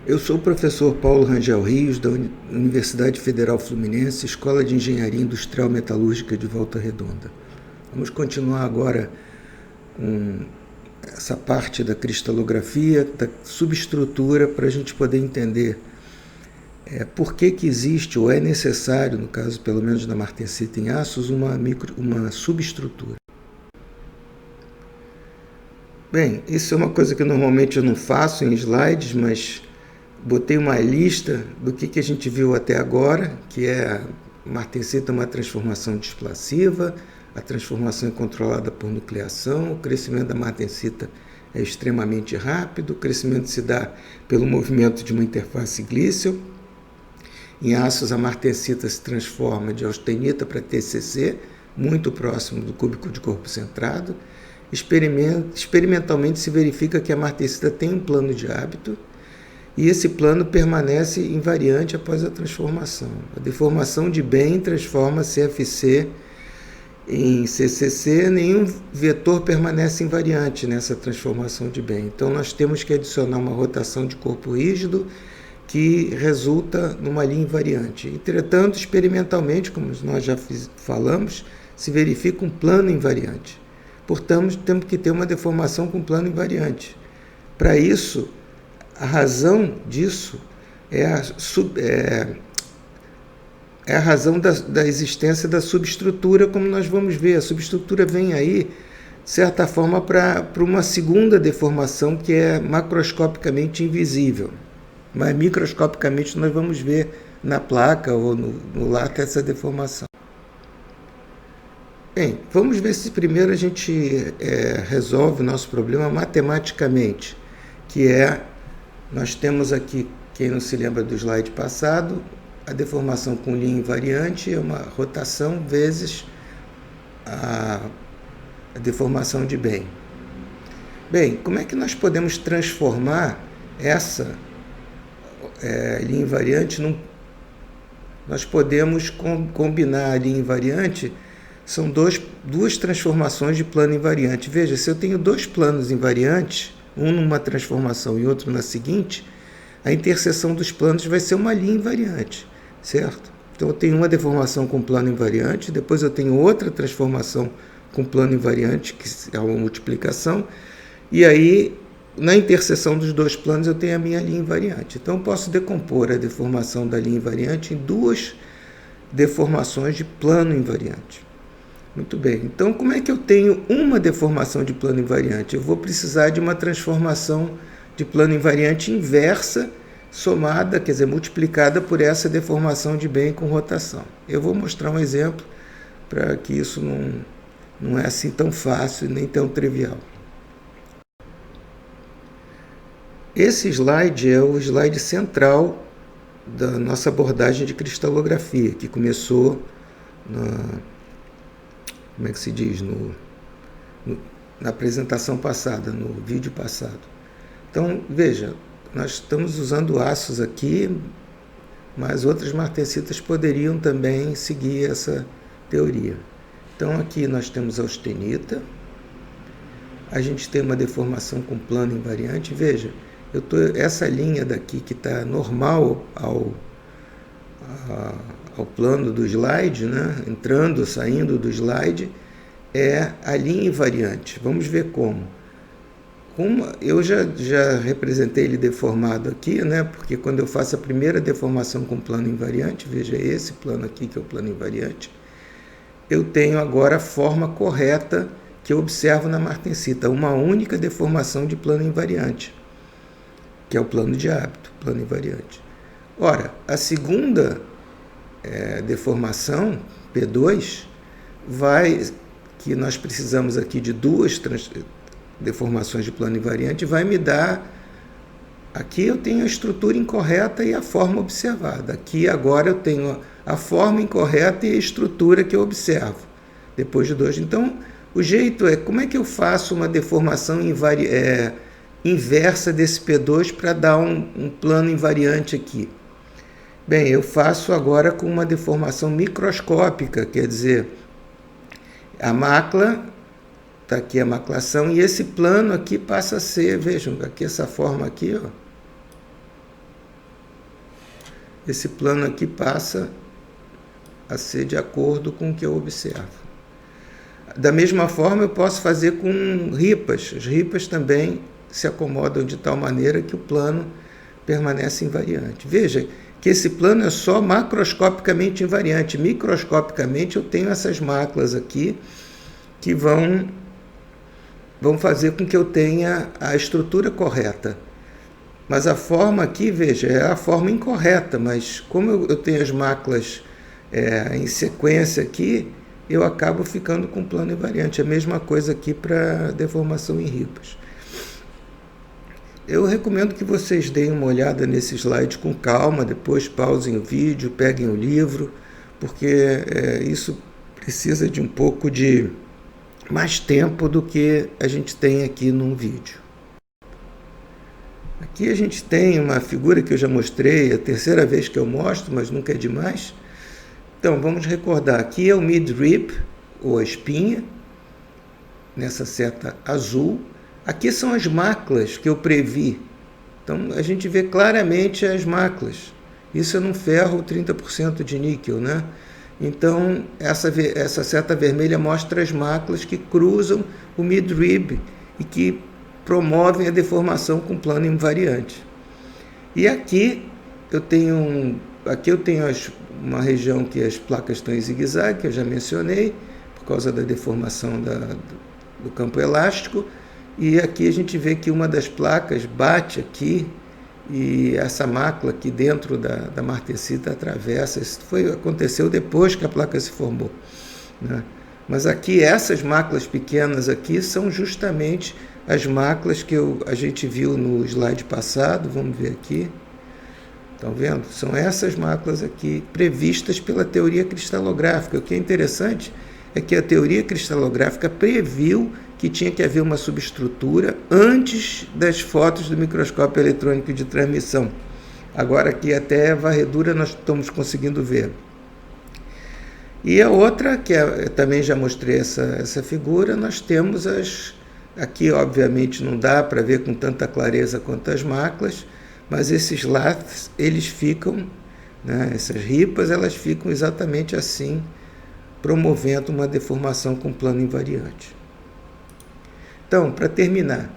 Eu sou o professor Paulo Rangel Rios, da Universidade Federal Fluminense, Escola de Engenharia Industrial Metalúrgica de Volta Redonda. Vamos continuar agora com essa parte da cristalografia, da subestrutura, para a gente poder entender por que existe, ou é necessário, no caso pelo menos da martensita em aços, uma subestrutura. Bem, isso é uma coisa que normalmente eu não faço em slides, mas botei uma lista do que a gente viu até agora, que é a martensita uma transformação displaciva, a transformação é controlada por nucleação, o crescimento da martensita é extremamente rápido, o crescimento se dá pelo movimento de uma interface glícel. Em aços, a martensita se transforma de austenita para TCC, muito próximo do cúbico de corpo centrado. Experimentalmente se verifica que a martensita tem um plano de hábito e esse plano permanece invariante após a transformação. A deformação de bem transforma CFC em CCC, nenhum vetor permanece invariante nessa transformação de bem. Então nós temos que adicionar uma rotação de corpo rígido que resulta numa linha invariante. Entretanto, experimentalmente, como nós já falamos, se verifica um plano invariante. Portanto, temos que ter uma deformação com plano invariante. Para isso, a razão disso é a razão da existência da subestrutura, como nós vamos ver. A subestrutura vem aí, de certa forma, para uma segunda deformação que é macroscopicamente invisível. Mas microscopicamente nós vamos ver na placa ou no látex essa deformação. Bem, vamos ver se primeiro a gente resolve o nosso problema matematicamente, que nós temos aqui, quem não se lembra do slide passado, a deformação com linha invariante é uma rotação vezes a deformação de bem. Bem, como é que nós podemos transformar essa linha invariante nós podemos combinar a linha invariante. São duas transformações de plano invariante. Veja, se eu tenho dois planos invariantes, um numa transformação e outro na seguinte, a interseção dos planos vai ser uma linha invariante, certo? Então eu tenho uma deformação com plano invariante, depois eu tenho outra transformação com plano invariante, que é uma multiplicação, e aí na interseção dos dois planos eu tenho a minha linha invariante. Então eu posso decompor a deformação da linha invariante em duas deformações de plano invariante. Muito bem, então como é que eu tenho uma deformação de plano invariante? Eu vou precisar de uma transformação de plano invariante inversa, somada, quer dizer, multiplicada por essa deformação de bem com rotação. Eu vou mostrar um exemplo para que isso não é assim tão fácil nem tão trivial. Esse slide é o slide central da nossa abordagem de cristalografia, que começou na apresentação passada, no vídeo passado. Então, veja, nós estamos usando aços aqui, mas outras martensitas poderiam também seguir essa teoria. Então, aqui nós temos a austenita, a gente tem uma deformação com plano invariante. Veja, essa linha daqui que está normal ao plano do slide, né? Entrando, saindo do slide, é a linha invariante. Vamos ver como. Eu já representei ele deformado aqui, né? Porque quando eu faço a primeira deformação com plano invariante, veja esse plano aqui que é o plano invariante, eu tenho agora a forma correta que eu observo na martensita, uma única deformação de plano invariante, que é o plano de hábito, plano invariante. Ora, a segunda deformação, P2, que nós precisamos aqui de duas deformações de plano invariante, vai me dar, aqui eu tenho a estrutura incorreta e a forma observada. Aqui agora eu tenho a forma incorreta e a estrutura que eu observo, depois de dois. Então, o jeito como é que eu faço uma deformação inversa desse P2 para dar um plano invariante aqui? Bem, eu faço agora com uma deformação microscópica, quer dizer, a mácula, está aqui a maclação, e esse plano aqui passa a ser, vejam, aqui essa forma aqui, ó, esse plano aqui passa a ser de acordo com o que eu observo. Da mesma forma, eu posso fazer com ripas. As ripas também se acomodam de tal maneira que o plano permanece invariante. Veja que esse plano é só macroscopicamente invariante. Microscopicamente, eu tenho essas máculas aqui que vão fazer com que eu tenha a estrutura correta. Mas a forma aqui, veja, é a forma incorreta, mas como eu tenho as máculas em sequência aqui, eu acabo ficando com plano invariante. A mesma coisa aqui para deformação em ripas. Eu recomendo que vocês deem uma olhada nesse slide com calma, depois pausem o vídeo, peguem o livro, porque isso precisa de um pouco de mais tempo do que a gente tem aqui num vídeo. Aqui a gente tem uma figura que eu já mostrei, a terceira vez que eu mostro, mas nunca é demais. Então, vamos recordar, aqui é o midrib, ou a espinha, nessa seta azul. Aqui são as máculas que eu previ. Então, a gente vê claramente as máculas. Isso é num ferro 30% de níquel, né? Então, essa seta vermelha mostra as máculas que cruzam o midrib e que promovem a deformação com plano invariante. E aqui eu tenho uma região que as placas estão em zigue-zague, que eu já mencionei, por causa da deformação do campo elástico. E aqui a gente vê que uma das placas bate aqui e essa mácula aqui dentro da martensita atravessa. Isso aconteceu depois que a placa se formou, né? Mas aqui essas máculas pequenas aqui são justamente as máculas que a gente viu no slide passado. Vamos ver aqui. Estão vendo? São essas máculas aqui previstas pela teoria cristalográfica. O que é interessante é que a teoria cristalográfica previu que tinha que haver uma subestrutura antes das fotos do microscópio eletrônico de transmissão. Agora aqui até a varredura nós estamos conseguindo ver. E a outra, que também já mostrei essa figura, nós temos aqui obviamente não dá para ver com tanta clareza quanto as máculas, mas esses laths, eles ficam, né, essas ripas, elas ficam exatamente assim, promovendo uma deformação com plano invariante. Então, para terminar,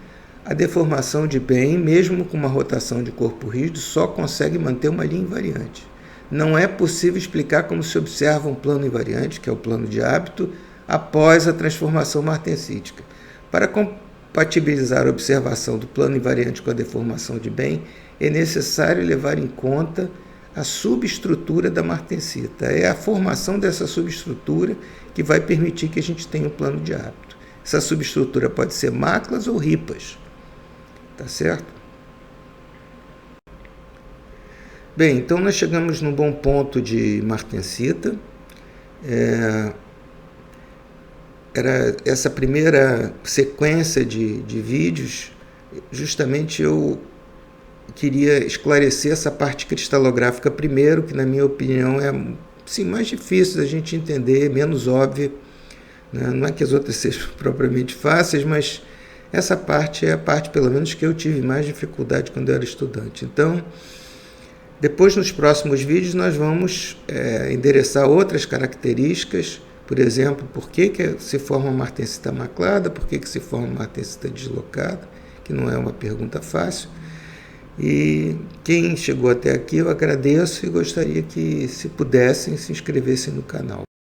a deformação de Bain, mesmo com uma rotação de corpo rígido, só consegue manter uma linha invariante. Não é possível explicar como se observa um plano invariante, que é o plano de hábito, após a transformação martensítica. Para compatibilizar a observação do plano invariante com a deformação de Bain, é necessário levar em conta a subestrutura da martensita. É a formação dessa subestrutura que vai permitir que a gente tenha um plano de hábito. Essa subestrutura pode ser máculas ou ripas, tá certo? Bem, então nós chegamos num bom ponto de martensita. Era essa primeira sequência de vídeos, justamente eu queria esclarecer essa parte cristalográfica primeiro, que na minha opinião é sim, mais difícil da gente entender, menos óbvia. Não é que as outras sejam propriamente fáceis, mas essa parte é a parte, pelo menos, que eu tive mais dificuldade quando eu era estudante. Então, depois, nos próximos vídeos, nós vamos endereçar outras características, por exemplo, por que se forma uma martensita maclada, por que se forma uma martensita deslocada, que não é uma pergunta fácil. E quem chegou até aqui, eu agradeço e gostaria que, se pudessem, se inscrevessem no canal.